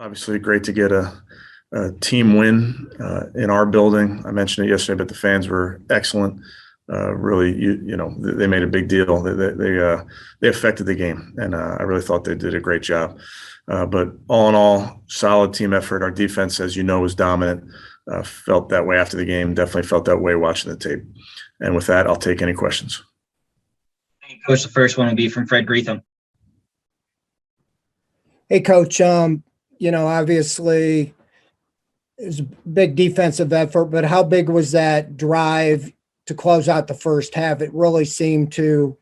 Obviously, great to get a team win in our building. I mentioned it yesterday, but the fans were excellent. Really, they made a big deal. They affected the game, and I really thought they did a great job. But all in all, solid team effort. Our defense, as you know, was dominant. Felt that way after the game. Definitely felt that way watching the tape. And with that, I'll take any questions. Hey, Coach, the first one will be from Fred Greetham. Hey, Coach. Obviously, it was a big defensive effort, but how big was that drive to close out the first half? It really seemed to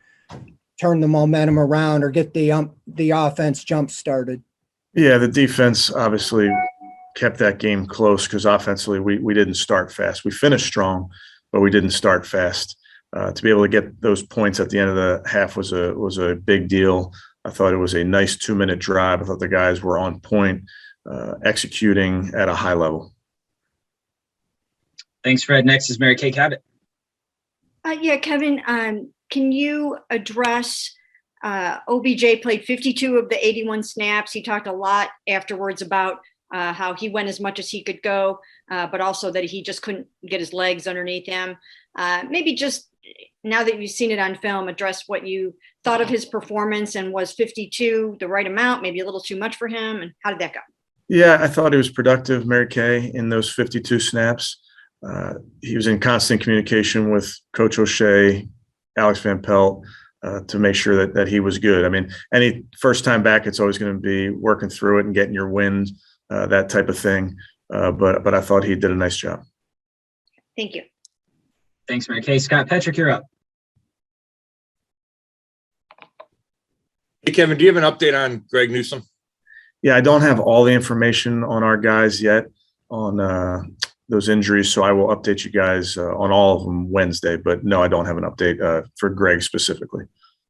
turn the momentum around or get the offense jump started. Yeah, the defense obviously kept that game close because offensively we didn't start fast. We finished strong, but we didn't start fast. To be able to get those points at the end of the half was a big deal. I thought it was a nice 2-minute drive. I thought the guys were on point, executing at a high level. Thanks, Fred. Next is Mary Kay Cabot. Yeah, Kevin, can you address OBJ played 52 of the 81 snaps. He talked a lot afterwards about how he went as much as he could go, but also that he just couldn't get his legs underneath him. Maybe just now that you've seen it on film, address what you thought of his performance, and was 52 the right amount, maybe a little too much for him, and how did that go? Yeah, I thought he was productive, Mary Kay, in those 52 snaps. He was in constant communication with Coach O'Shea, Alex Van Pelt, to make sure that he was good. I mean, any first time back, it's always going to be working through it and getting your wind, that type of thing. But I thought he did a nice job. Thank you. Thanks, Mary Kay. Scott Petrick, you're up. Hey, Kevin, do you have an update on Greg Newsome? Yeah, I don't have all the information on our guys yet on those injuries, so I will update you guys on all of them Wednesday. But no, I don't have an update for Greg specifically.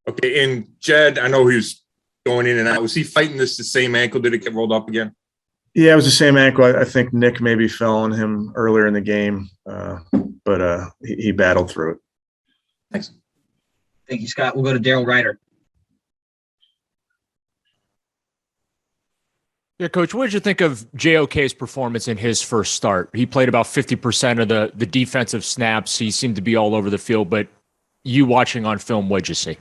Okay, and Jed, I know he was going in and out. Was he fighting the same ankle? Did it get rolled up again? Yeah, it was the same ankle. I think Nick maybe fell on him earlier in the game, but he battled through it. Thanks. Thank you, Scott. We'll go to Daryl Ryder. Yeah, Coach, what did you think of JOK's performance in his first start? He played about 50% of the defensive snaps. He seemed to be all over the field, but you watching on film, what'd you see?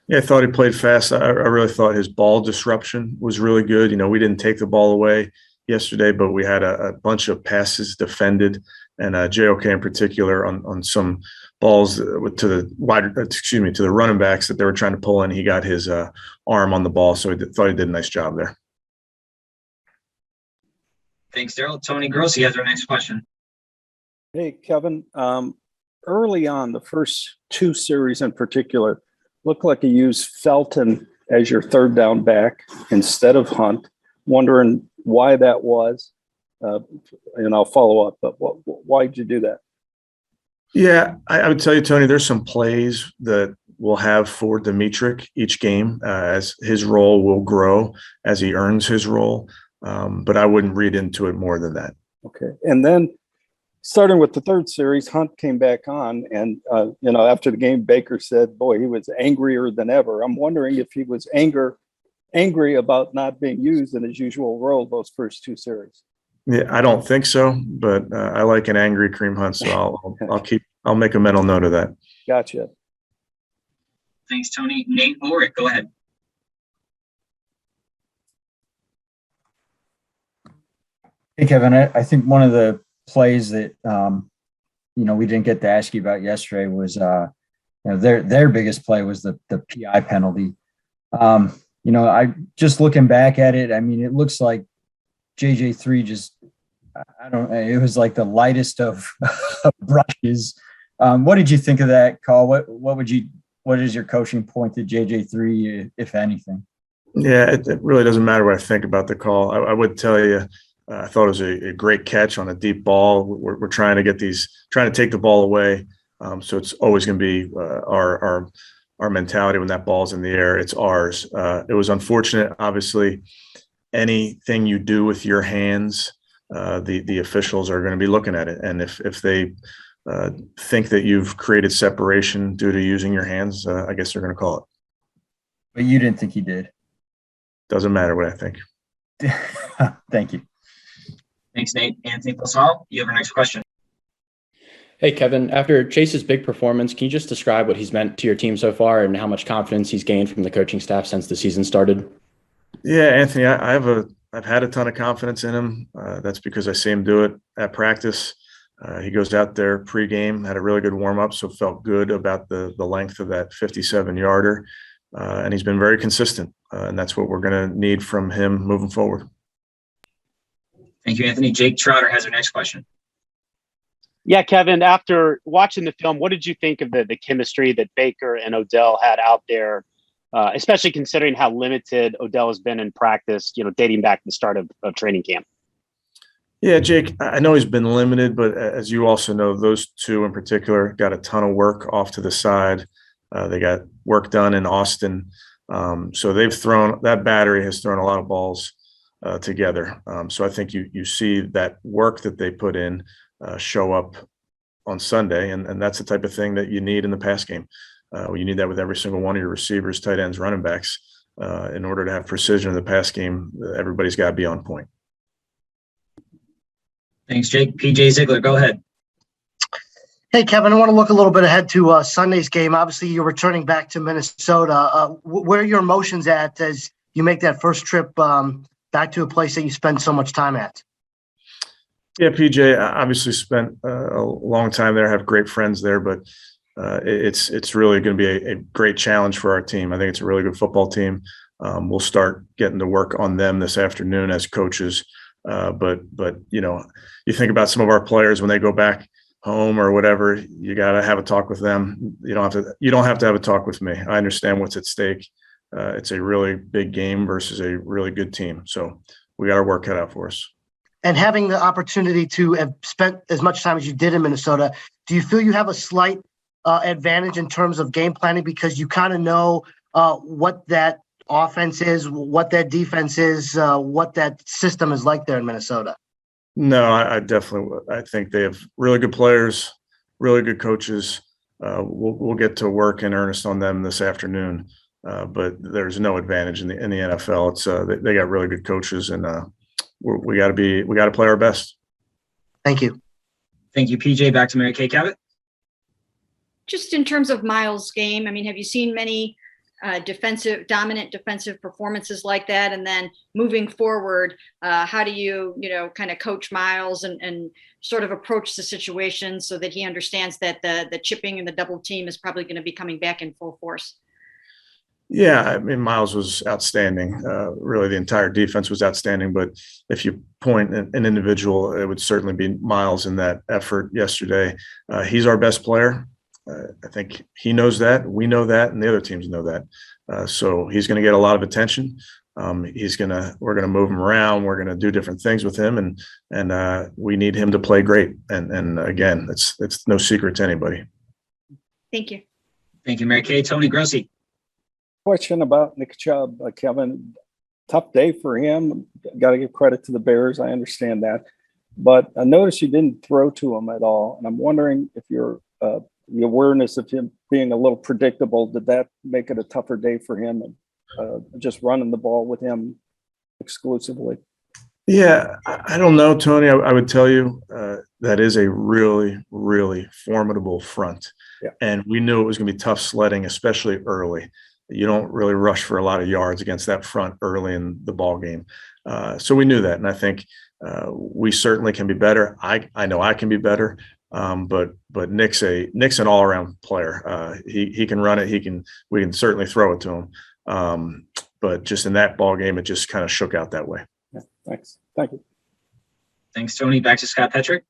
Yeah, I thought he played fast. I really thought his ball disruption was really good. You know, we didn't take the ball away yesterday, but we had a bunch of passes defended, and JOK in particular on some balls to the running backs that they were trying to pull in. He got his arm on the ball, so thought he did a nice job there. Thanks, Daryl. Tony Grossi has our next question. Hey, Kevin. Early on, the first two series in particular, looked like you used Felton as your third down back instead of Hunt. Wondering why that was, and I'll follow up. But why did you do that? Yeah, I would tell you, Tony, there's some plays that we'll have for Dimitrik each game as his role will grow as he earns his role. But I wouldn't read into it more than that. Okay. And then starting with the third series, Hunt came back on, and after the game, Baker said, boy, he was angrier than ever. I'm wondering if he was angry about not being used in his usual role those first two series. Yeah, I don't think so, but I like an angry Kareem Hunt, so I'll make a mental note of that. Gotcha. Thanks, Tony. Nate Ulrich, go ahead. Hey, Kevin, I think one of the plays that, we didn't get to ask you about yesterday was, their biggest play was the PI penalty. I just looking back at it, I mean, it looks like JJ3 it was like the lightest of brushes. What did you think of that call? What is your coaching point to JJ3, if anything? Yeah, it really doesn't matter what I think about the call. I would tell you, I thought it was a great catch on a deep ball. We're trying to take the ball away. So it's always going to be our mentality when that ball's in the air. It's ours. It was unfortunate. Obviously, anything you do with your hands, the officials are going to be looking at it. And if they think that you've created separation due to using your hands, I guess they're going to call it. But you didn't think he did? Doesn't matter what I think. Thank you. Thanks, Nate. Anthony Plasal, you have our next question. Hey, Kevin, after Chase's big performance, can you just describe what he's meant to your team so far and how much confidence he's gained from the coaching staff since the season started? Yeah, Anthony, I've had a ton of confidence in him. That's because I see him do it at practice. He goes out there pregame, had a really good warm up, so felt good about the length of that 57-yarder. And he's been very consistent, and that's what we're going to need from him moving forward. Thank you, Anthony. Jake Trotter has our next question. Yeah, Kevin, after watching the film, what did you think of the chemistry that Baker and Odell had out there, especially considering how limited Odell has been in practice, dating back to the start of training camp? Yeah, Jake, I know he's been limited, but as you also know, those two in particular got a ton of work off to the side. They got work done in Austin. So that battery has thrown a lot of balls together. So I think you see that work that they put in show up on Sunday, and that's the type of thing that you need in the pass game. You need that with every single one of your receivers, tight ends, running backs. In order to have precision in the pass game, everybody's got to be on point. Thanks, Jake. PJ Ziegler, go ahead. Hey, Kevin, I want to look a little bit ahead to Sunday's game. Obviously, you're returning back to Minnesota. Where are your emotions at as you make that first trip back to a place that you spend so much time at? Yeah, PJ, I obviously spent a long time there, have great friends there, but it's really going to be a great challenge for our team. I think it's a really good football team. We'll start getting to work on them this afternoon as coaches. But you think about some of our players when they go back home or whatever, you got to have a talk with them. You don't have to have a talk with me. I understand what's at stake. It's a really big game versus a really good team. So we got our work cut out for us. And having the opportunity to have spent as much time as you did in Minnesota, do you feel you have a slight advantage in terms of game planning because you kind of know what that offense is, what that defense is, what that system is like there in Minnesota? No, I think they have really good players, really good coaches. We'll get to work in earnest on them this afternoon, but there's no advantage in the NFL. It's they got really good coaches, and we got to play our best. Thank you. Thank you, PJ. Back to Mary Kay Cabot. Just in terms of Myles' game, I mean, have you seen many dominant defensive performances like that? And then moving forward, how do you kind of coach Myles and sort of approach the situation so that he understands that the chipping and the double team is probably going to be coming back in full force? Yeah, I mean, Myles was outstanding. Really, the entire defense was outstanding. But if you point an individual, it would certainly be Myles in that effort yesterday. He's our best player. I think he knows that. We know that, and the other teams know that. So he's going to get a lot of attention. We're going to move him around. We're going to do different things with him, and we need him to play great. And again, it's no secret to anybody. Thank you. Thank you, Mary Kay. Tony Grossi. Question about Nick Chubb, Kevin. Tough day for him. Got to give credit to the Bears. I understand that, but I noticed you didn't throw to him at all, and I'm wondering if the awareness of him being a little predictable, did that make it a tougher day for him, and just running the ball with him exclusively? Yeah, I don't know, Tony. I would tell you that is a really, really formidable front. Yeah. And we knew it was going to be tough sledding, especially early. You don't really rush for a lot of yards against that front early in the ball game. So we knew that. And I think we certainly can be better. I know I can be better. But Nick's an all-around player. He can run it. We can certainly throw it to him. But just in that ball game, it just kind of shook out that way. Yeah, thanks. Thank you. Thanks, Tony. Back to Scott Petrick.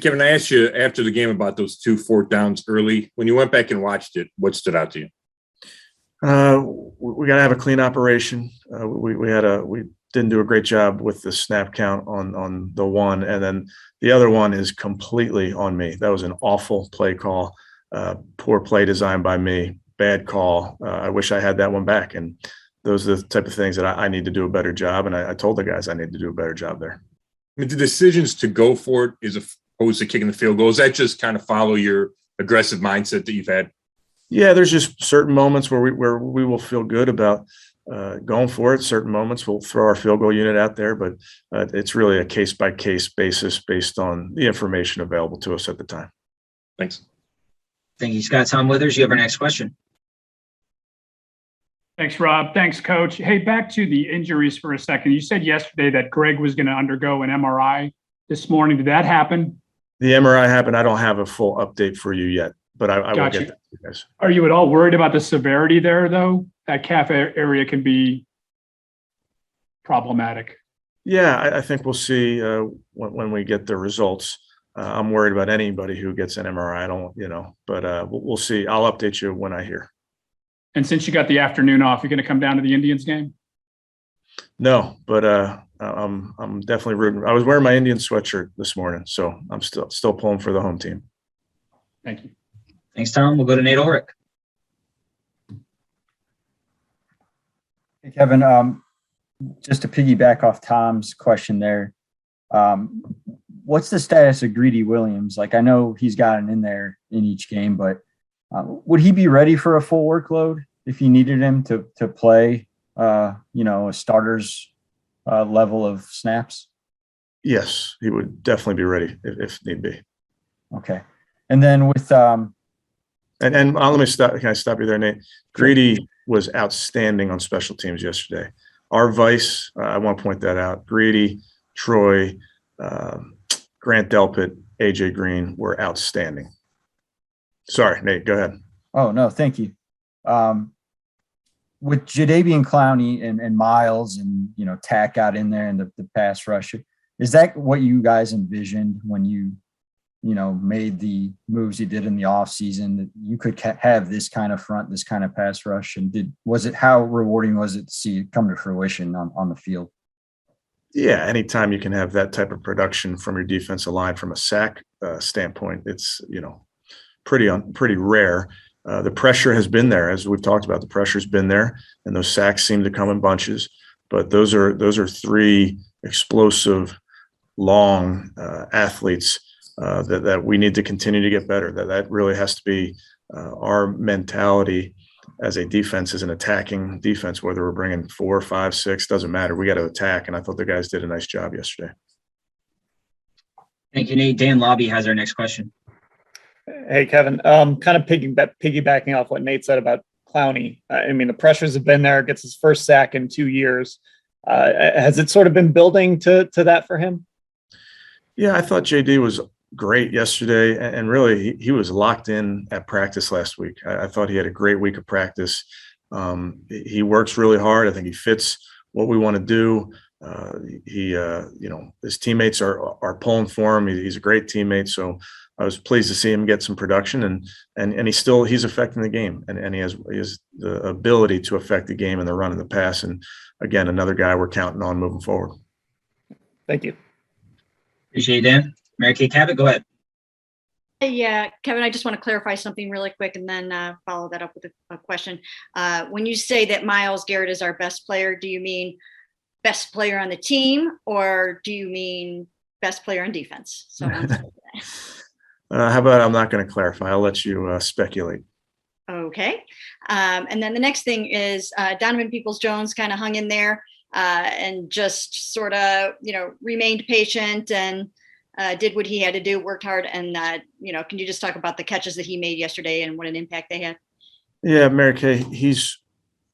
Kevin, I asked you after the game about those 2 4th downs early. When you went back and watched it, what stood out to you? We got to have a clean operation. We didn't do a great job with the snap count on the one, and then the other one is completely on me. That was an awful play call, poor play design by me, bad call. I wish I had that one back, and those are the type of things that I need to do a better job, and I told the guys I need to do a better job there. I mean, the decisions to go for it as opposed to kicking the field goal, does that just kind of follow your aggressive mindset that you've had? Yeah, there's just certain moments where we will feel good about going for it. Certain moments we'll throw our field goal unit out there, but it's really a case by case basis based on the information available to us at the time. Thanks. Thank you, Scott. Tom Withers, you have our next question. Thanks, Rob. Thanks, Coach. Hey, back to the injuries for a second. You said yesterday that Greg was going to undergo an MRI this morning. Did that happen? The MRI happened. I don't have a full update for you yet, but I will Got you. get that to you guys. Are you at all worried about the severity there, though? That calf area can be problematic. Yeah, I think we'll see when we get the results. I'm worried about anybody who gets an MRI. I don't, but we'll see. I'll update you when I hear. And since you got the afternoon off, you're going to come down to the Indians game? No, but I'm definitely rooting. I was wearing my Indian sweatshirt this morning, so I'm still pulling for the home team. Thank you. Thanks, Tom. We'll go to Nate Ulrich. Hey, Kevin, just to piggyback off Tom's question there, what's the status of Greedy Williams? Like, I know he's gotten in there in each game, but would he be ready for a full workload if you needed him to play, a starter's level of snaps? Yes, he would definitely be ready if need be. Okay. And then with and let me stop. Can I stop you there, Nate? Greedy was outstanding on special teams yesterday. Our vice, I want to point that out. Greedy, Troy, Grant Delpit, AJ Green were outstanding. Sorry, Nate, go ahead. Oh, no, thank you. With Jadeveon Clowney and Myles and, Tack got in there and the pass rush, is that what you guys envisioned when you made the moves you did in the offseason, that you could have this kind of front, this kind of pass rush? And how rewarding was it to see it come to fruition on the field? Yeah, anytime you can have that type of production from your defensive line from a sack standpoint, it's, pretty rare. The pressure has been there, as we've talked about. The pressure's been there, and those sacks seem to come in bunches. But those are three explosive, long athletes that we need to continue to get better. That really has to be our mentality as a defense, as an attacking defense. Whether we're bringing 4, 5, 6, doesn't matter. We got to attack, and I thought the guys did a nice job yesterday. Thank you, Nate. Dan Lobby has our next question. Hey, Kevin, kind of piggybacking off what Nate said about Clowney. The pressures have been there, gets his first sack in 2 years. Has it sort of been building to that for him? Yeah, I thought JD was great yesterday, and really he was locked in at practice last week. I thought he had a great week of practice. He works really hard. I think he fits what we want to do. His teammates are pulling for him. He's a great teammate. So I was pleased to see him get some production, and he's affecting the game, and he has the ability to affect the game in the run and the pass. And again, another guy we're counting on moving forward. Thank you. Appreciate it, Dan. Mary Kay Cabot, go ahead. Yeah, Kevin, I just want to clarify something really quick and then follow that up with a question. When you say that Myles Garrett is our best player, do you mean best player on the team, or do you mean best player on defense? So how about I'm not going to clarify. I'll let you speculate. Okay. And then the next thing is Donovan Peoples-Jones kind of hung in there and just sort of, remained patient and did what he had to do, worked hard. And, can you just talk about the catches that he made yesterday and what an impact they had? Yeah, Mary Kay, he's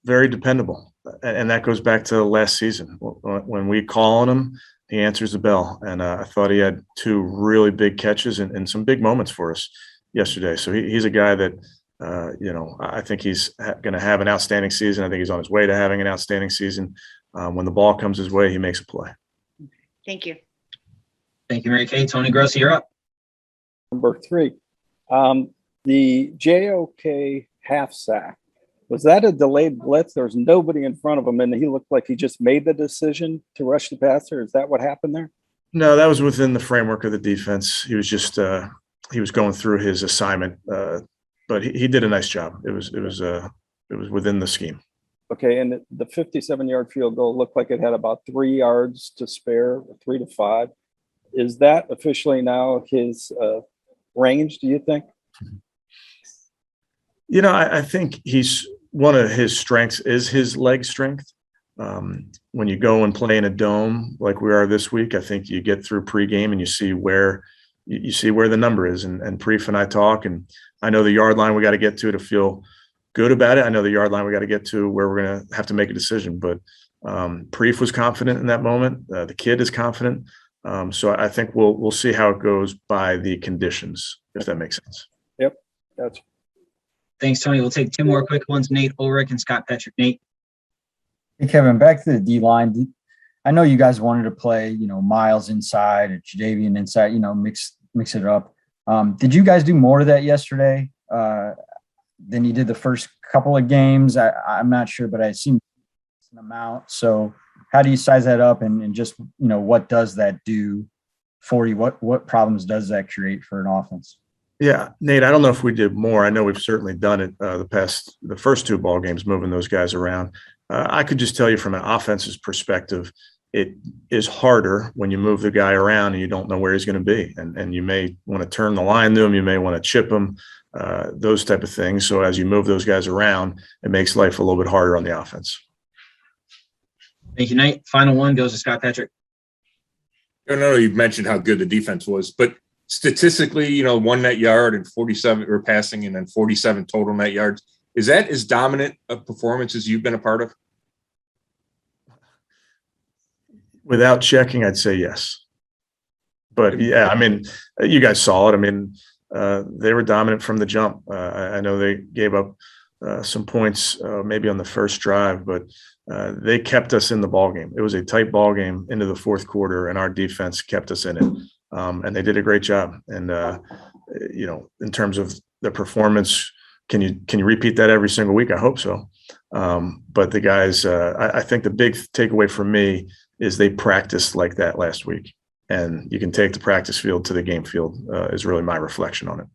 very dependable. And that goes back to last season. When we call on him, he answers the bell. And I thought he had 2 really big catches and some big moments for us yesterday. So he's a guy that, I think he's going to have an outstanding season. I think he's on his way to having an outstanding season. When the ball comes his way, he makes a play. Thank you. Thank you, Mary Kay. Tony Grossi, you're up. Number 3, the JOK half sack. Was that a delayed blitz? There was nobody in front of him, and he looked like he just made the decision to rush the passer. Is that what happened there? No, that was within the framework of the defense. He was just he was going through his assignment, but he did a nice job. It was within the scheme. Okay, and the 57-yard field goal looked like it had about 3 yards to spare, 3 to 5. Is that officially now his range, do you think? I think he's one of his strengths is his leg strength. When you go and play in a dome like we are this week, I think you get through pregame and you see where the number is. And Preef and I talk, and I know the yard line we got to get to feel good about it. I know the yard line we got to get to where we're going to have to make a decision. But Preef was confident in that moment. The kid is confident. So I think we'll see how it goes by the conditions, if that makes sense. Yep. That's Thanks, Tony. We'll take two more quick ones. Nate Ulrich and Scott Patrick. Nate. Hey, Kevin, back to the D line. I know you guys wanted to play, Myles inside or Jadeveon inside, mix it up. Did you guys do more of that yesterday than you did the first couple of games? I'm not sure, but I seem an amount. So how do you size that up and just, what does that do for you? What problems does that create for an offense? Yeah, Nate, I don't know if we did more. I know we've certainly done it the first two ball games, moving those guys around. I could just tell you from an offense's perspective, it is harder when you move the guy around and you don't know where he's going to be. And you may want to turn the line to him. You may want to chip him, those type of things. So as you move those guys around, it makes life a little bit harder on the offense. Thank you, Nate. Final one goes to Scott Patrick. I know you've mentioned how good the defense was, but statistically, 1 net yard and 47 or passing and then 47 total net yards. Is that as dominant a performance as you've been a part of? Without checking, I'd say yes. But yeah, I mean, you guys saw it. I mean, they were dominant from the jump. I know they gave up some points maybe on the first drive, but they kept us in the ball game. It was a tight ball game into the fourth quarter, and our defense kept us in it. And they did a great job. And in terms of the performance, can you repeat that every single week? I hope so. But the guys, I think the big takeaway for me is they practiced like that last week, and you can take the practice field to the game field is really my reflection on it.